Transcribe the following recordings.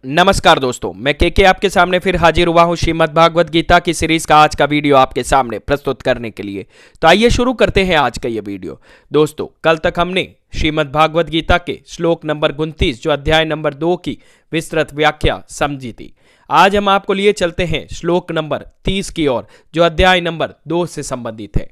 नमस्कार दोस्तों, मैं के आपके सामने फिर हाजिर हुआ हूं श्रीमद् भागवत गीता की सीरीज का आज का वीडियो आपके सामने प्रस्तुत करने के लिए। तो आइए शुरू करते हैं आज का ये वीडियो। दोस्तों, कल तक हमने श्रीमद् भागवत गीता के श्लोक नंबर 29 जो अध्याय नंबर 2 की विस्तृत व्याख्या समझी थी। आज हम आपको लिए चलते हैं श्लोक नंबर 30 की ओर जो अध्याय नंबर 2 से संबंधित है।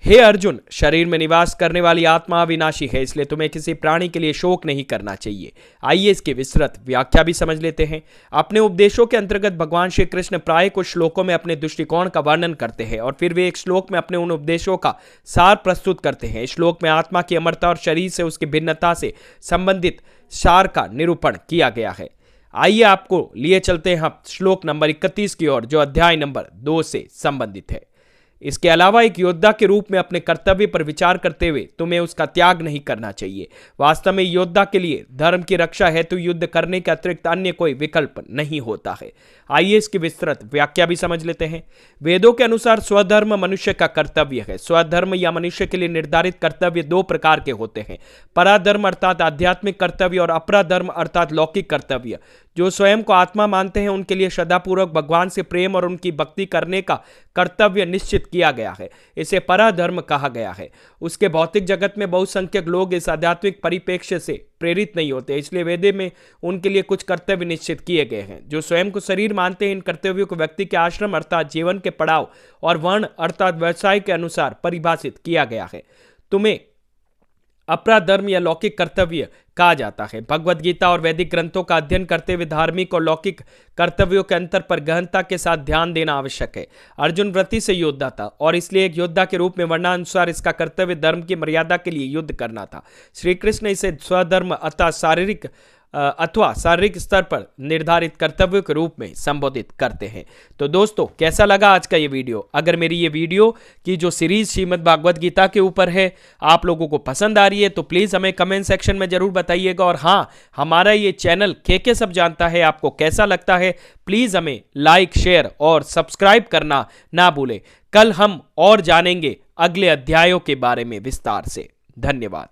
हे अर्जुन, शरीर में निवास करने वाली आत्मा अविनाशी है, इसलिए तुम्हें किसी प्राणी के लिए शोक नहीं करना चाहिए। आइए इसकी विस्तृत व्याख्या भी समझ लेते हैं। अपने उपदेशों के अंतर्गत भगवान श्री कृष्ण प्राय कुछ श्लोकों में अपने दृष्टिकोण का वर्णन करते हैं और फिर वे एक श्लोक में अपने उन उपदेशों का सार प्रस्तुत करते हैं। इस श्लोक में आत्मा की अमरता और शरीर से उसकी भिन्नता से संबंधित सार का निरूपण किया गया है। आइए आपको लिए चलते हैं श्लोक नंबर 31 की ओर जो अध्याय नंबर 2 से संबंधित है। इसके अलावा एक योद्धा के रूप में अपने कर्तव्य पर विचार करते हुए तुम्हें उसका त्याग नहीं करना चाहिए। वास्तव में योद्धा के लिए धर्म की रक्षा हेतु युद्ध करने के अतिरिक्त अन्य कोई विकल्प नहीं होता है। आइए इसकी विस्तृत व्याख्या भी समझ लेते हैं। वेदों के अनुसार स्वधर्म मनुष्य का कर्तव्य है। स्वधर्म या मनुष्य के लिए निर्धारित कर्तव्य दो प्रकार के होते हैं, पराधर्म अर्थात आध्यात्मिक कर्तव्य और अपराधर्म अर्थात लौकिक कर्तव्य। जो स्वयं को आत्मा मानते हैं उनके लिए श्रद्धापूर्वक भगवान से प्रेम और उनकी भक्ति करने का कर्तव्य निश्चित किया गया है। इसे पराधर्म कहा गया है। उसके भौतिक जगत में बहुसंख्यक लोग इस आध्यात्मिक परिप्रेक्ष्य से प्रेरित नहीं होते, इसलिए वेदे में उनके लिए कुछ कर्तव्य निश्चित किए गए हैं। जो स्वयं को शरीर मानते हैं इन कर्तव्यों को व्यक्ति के आश्रम अर्थात जीवन के पड़ाव और वर्ण अर्थात व्यवसाय के अनुसार परिभाषित किया गया है। तुम्हें अपराधर्म या लौकिक कर्तव्य कहा जाता है। भगवद गीता और वैदिक ग्रंथों का अध्ययन करते हुए धार्मिक और लौकिक कर्तव्यों के अंतर पर गहनता के साथ ध्यान देना आवश्यक है। अर्जुन वृत्ति से योद्धा था और इसलिए एक योद्धा के रूप में वर्णानुसार इसका कर्तव्य धर्म की मर्यादा के लिए युद्ध करना था। श्री कृष्ण इसे स्वधर्म अथवा शारीरिक स्तर पर निर्धारित कर्तव्यों के रूप में संबोधित करते हैं। तो दोस्तों, कैसा लगा आज का ये वीडियो? अगर मेरी ये वीडियो की जो सीरीज श्रीमद् भागवत गीता के ऊपर है आप लोगों को पसंद आ रही है तो प्लीज़ हमें कमेंट सेक्शन में जरूर बताइएगा। और हाँ, हमारा ये चैनल के सब जानता है आपको कैसा लगता है, प्लीज़ हमें लाइक, शेयर और सब्सक्राइब करना ना भूलें। कल हम और जानेंगे अगले अध्यायों के बारे में विस्तार से। धन्यवाद।